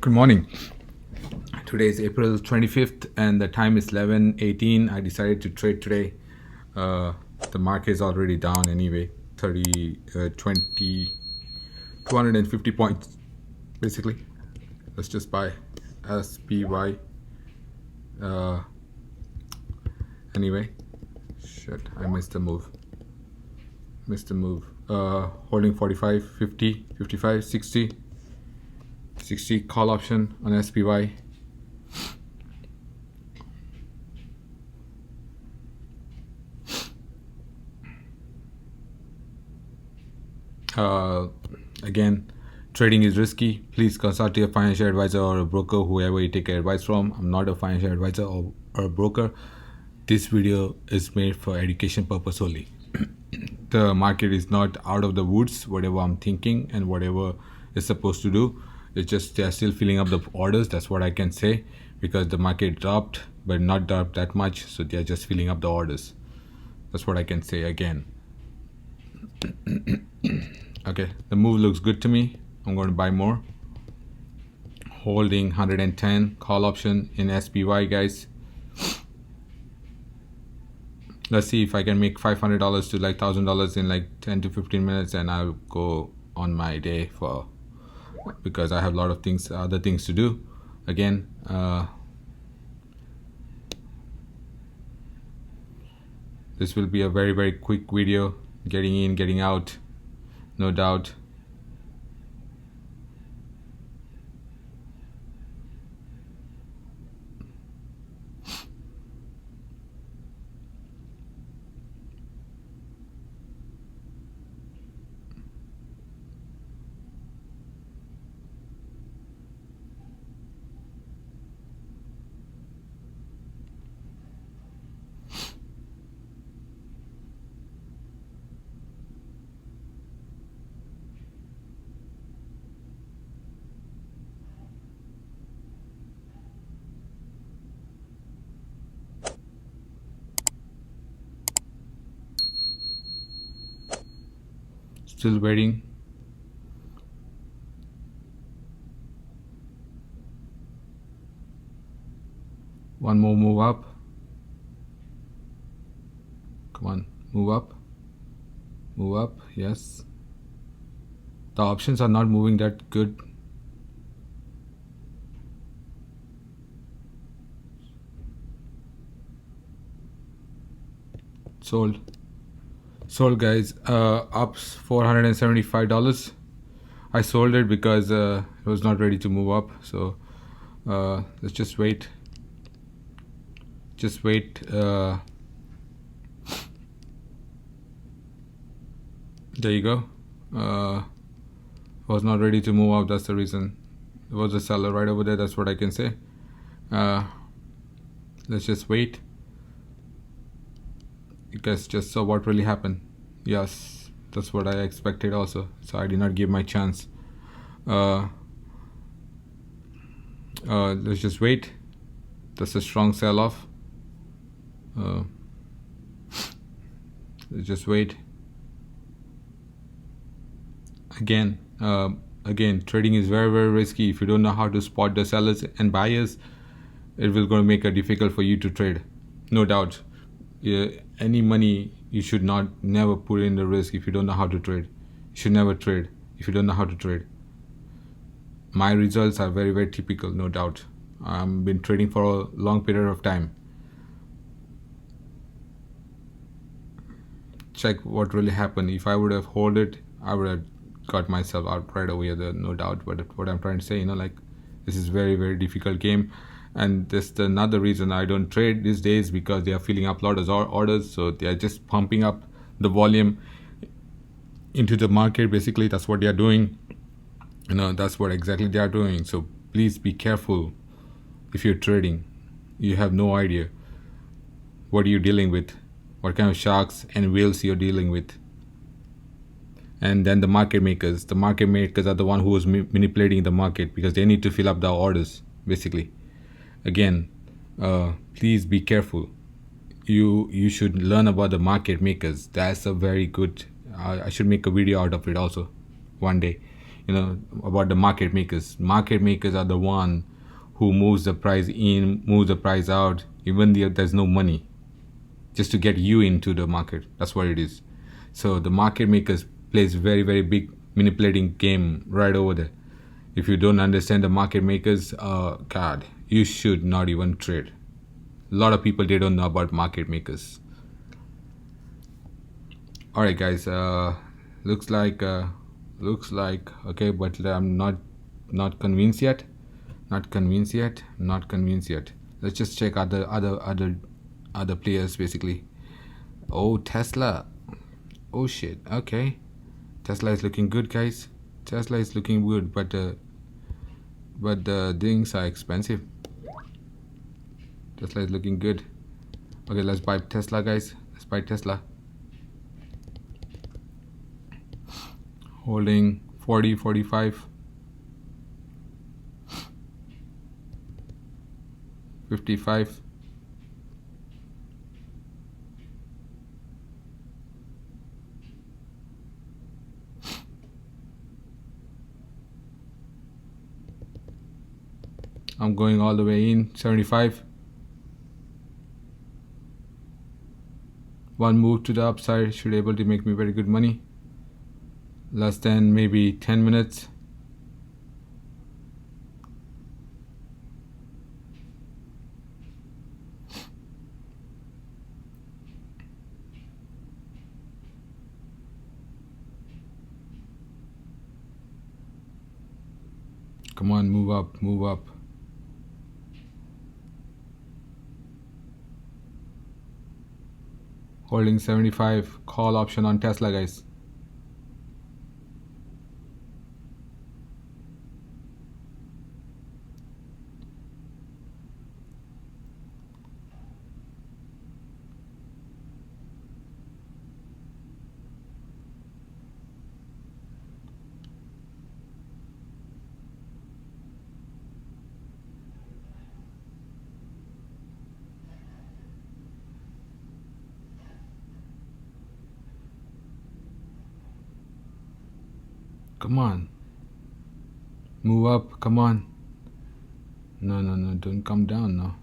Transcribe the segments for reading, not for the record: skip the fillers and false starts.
Good morning. Today is April 25th and the time is 11:18. I decided to trade today. The market is already down anyway, 250 points basically. Let's just buy SPY. Anyway, shit, I missed the move. Holding 45, 50, 55, 60. 60 call option on SPY. Again, trading is risky. Please consult your financial advisor or a broker, whoever you take advice from. I'm not a financial advisor or a broker. This video is made for education purpose only. The market is not out of the woods, whatever I'm thinking and whatever it's supposed to do. It's just they're still filling up the orders. That's what I can say, because the market dropped, but not dropped that much. So they're just filling up the orders. That's what I can say again. Okay, the move looks good to me. I'm going to buy more. Holding 110 call option in SPY, guys. Let's see if I can make $500 to like $1,000 in like 10 to 15 minutes, and I'll go on my day because I have a lot of other things to do. Again, this will be a very, very quick video. Getting in, getting out, no doubt. Still waiting. One more move up. Come on, move up. Move up, yes. The options are not moving that good. Sold, guys. Up $475. I sold it because it was not ready to move up. So let's just wait. There you go. Was not ready to move up. That's the reason. It was a seller right over there. That's what I can say. Let's just wait. You guys just saw what really happened. Yes, that's what I expected also. So I did not give my chance. Let's just wait. That's a strong sell-off. Let's just wait. Again, trading is very, very risky. If you don't know how to spot the sellers and buyers, it will going to make it difficult for you to trade, no doubt. Any money you should never put in the risk if you don't know how to trade. You should never trade if you don't know how to trade. My results are very, very typical, no doubt. I've been trading for a long period of time. Check what really happened. If I would have held it, I would have got myself out right over here, no doubt. But what I'm trying to say, like, this is very, very difficult game. And this is another reason I don't trade these days, because they are filling up lot of orders. So they are just pumping up the volume into the market. Basically, that's what they are doing. That's what exactly they are doing. So please be careful. If you're trading, you have no idea what you're dealing with, what kind of sharks and whales you're dealing with. And then the market makers are the one who is manipulating the market, because they need to fill up the orders basically. Again, please be careful. You should learn about the market makers. That's a very good, I should make a video out of it also one day. about the market makers. Market makers are the one who moves the price in, moves the price out, even if there's no money, just to get you into the market. That's what it is. So the market makers plays very, very big manipulating game right over there. If you don't understand the market makers, God, you should not even trade. A lot of people, they don't know about market makers. All right, guys. Looks like okay, but I'm not convinced yet. Not convinced yet. Not convinced yet. Let's just check other players basically. Oh, Tesla. Oh shit. Okay, Tesla is looking good, guys. Tesla is looking good, but the things are expensive. Tesla is looking good. Okay, let's buy Tesla, guys. Let's buy Tesla. Holding 40, 45, 55. I'm going all the way in. 75. One move to the upside should able to make me very good money. Less than maybe 10 minutes. Come on, move up, move up. Holding 75. Call option on Tesla, guys. Come on. Move up, come on. No, don't come down now.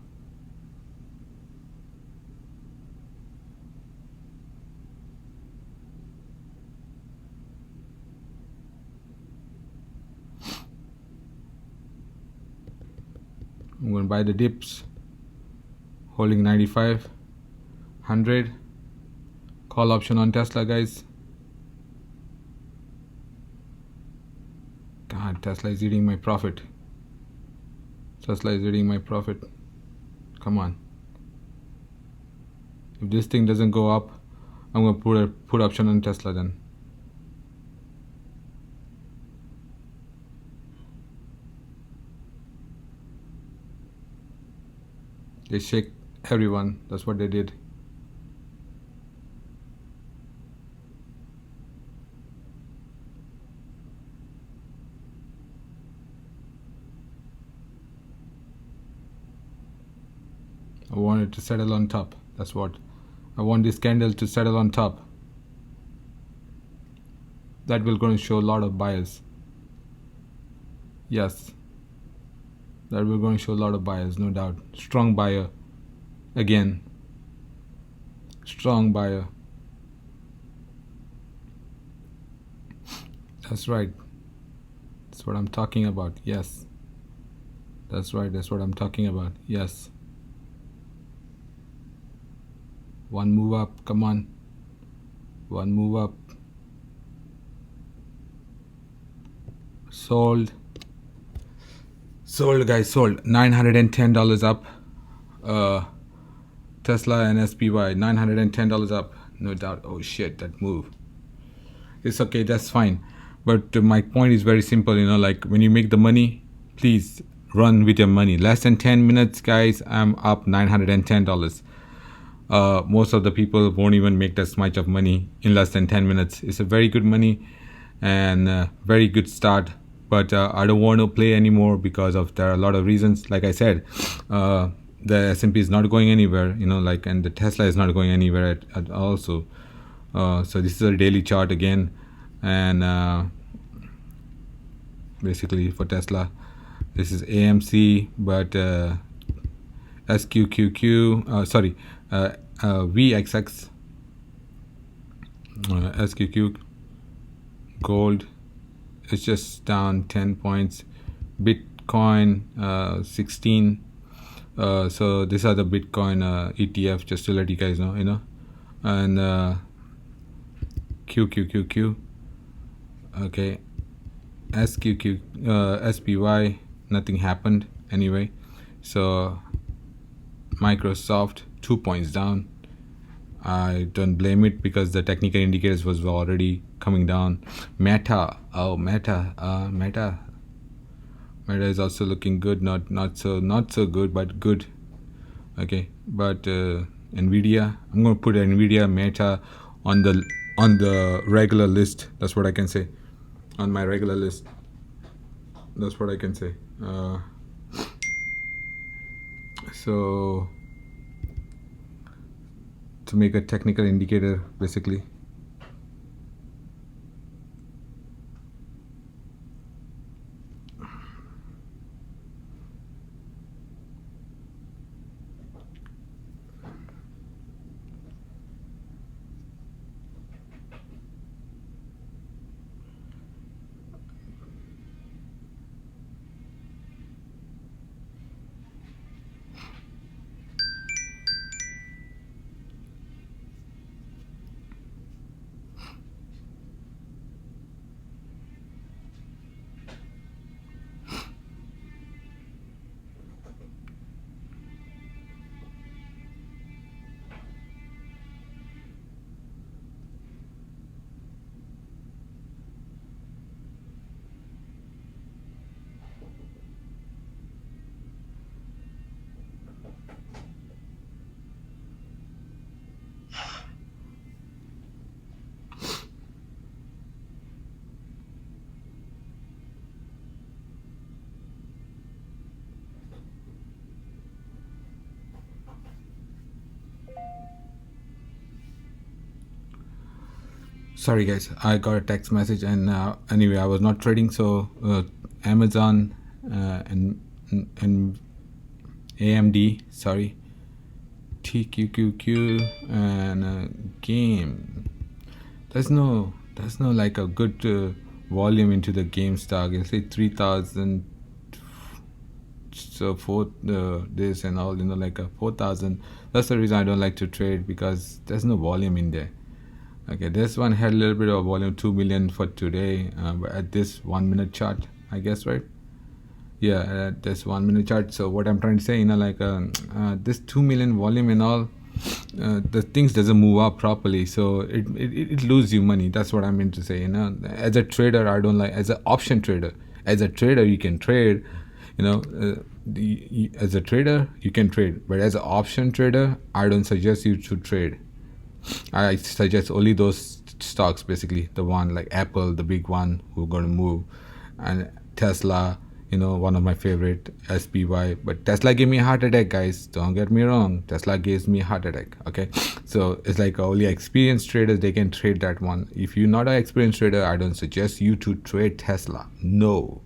I'm going to buy the dips. Holding 95, 100. Call option on Tesla, guys. God, Tesla is eating my profit. Tesla is eating my profit. Come on. If this thing doesn't go up, I'm going to put a put option on Tesla then. They shake everyone. That's what they did. I want it to settle on top. That's what I want, this candle to settle on top. That will going to show a lot of buyers. Yes, that will going to show a lot of buyers, no doubt. Strong buyer again. Strong buyer. That's right. That's what I'm talking about. Yes, that's right. That's what I'm talking about. Yes. One move up, come on. One move up. Sold. Sold, guys, sold. $910 up. Tesla and SPY, $910 up. No doubt. Oh shit, that move. It's okay, that's fine. But my point is very simple, like when you make the money, please run with your money. Less than 10 minutes, guys, I'm up $910. Most of the people won't even make that much of money in less than 10 minutes. It's a very good money and very good start, but I don't want to play anymore because of there are a lot of reasons. Like I said, the S&P is not going anywhere, and the Tesla is not going anywhere at also. So this is a daily chart again, and basically for Tesla. This is AMC, but SQQQ, sorry, VXX, SQQ gold. It's just down 10 points. Bitcoin 16. So these are the Bitcoin ETF, just to let you guys know, and QQQQ. Okay, SQQ, SPY, nothing happened anyway. So Microsoft 2 points down. I don't blame it because the technical indicators was already coming down. Meta, Meta is also looking good. Not so good, but good. Okay, but Nvidia, I'm going to put Nvidia, Meta on the regular list. That's what I can say. On my regular list. That's what I can say. So to make a technical indicator, basically. Sorry guys, I got a text message, and anyway, I was not trading. So Amazon and AMD, sorry, TQQQ and game. There's no like a good volume into the game stock. I'll say 3,000. So for this and all, like a 4,000. That's the reason I don't like to trade, because there's no volume in there. Okay, this one had a little bit of volume, 2 million for today, but at this 1 minute chart, I guess, right? Yeah, at this 1 minute chart. So what I'm trying to say, like this 2 million volume and all, the things doesn't move up properly, so it lose you money. That's what I meant to say. As a trader, I don't like. As an option trader, as a trader, you can trade. As a trader, you can trade, but as an option trader, I don't suggest you to trade. I suggest only those stocks, basically the one like Apple, the big one who's going to move, and Tesla, one of my favorite, SPY. But Tesla gave me a heart attack, guys. Don't get me wrong. Tesla gives me a heart attack. Okay, so it's like only experienced traders, they can trade that one. If you're not an experienced trader, I don't suggest you to trade Tesla. No,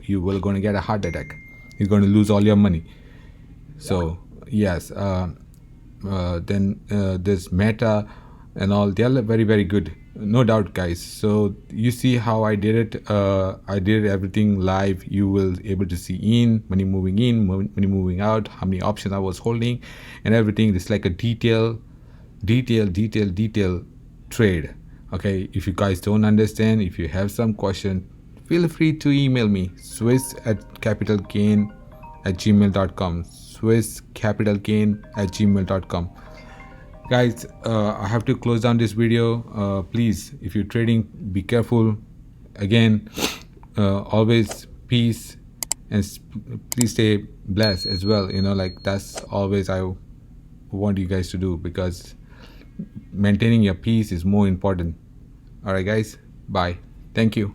you will going to get a heart attack. You're going to lose all your money. So yes. Then this Meta and all, they are very, very good, no doubt, guys. So you see how I did it. I did everything live. You will able to see money moving in, money moving out, how many options I was holding, and everything. It's like a detail trade. Okay, if you guys don't understand, if you have some question, feel free to email me, swiss@capitalgain@gmail.com, swiss@capitalgain@gmail.com. Guys, I have to close down this video. Please, if you're trading, be careful. Again, always peace, and please stay blessed as well. Like that's always I want you guys to do, because maintaining your peace is more important. All right, guys, bye. Thank you.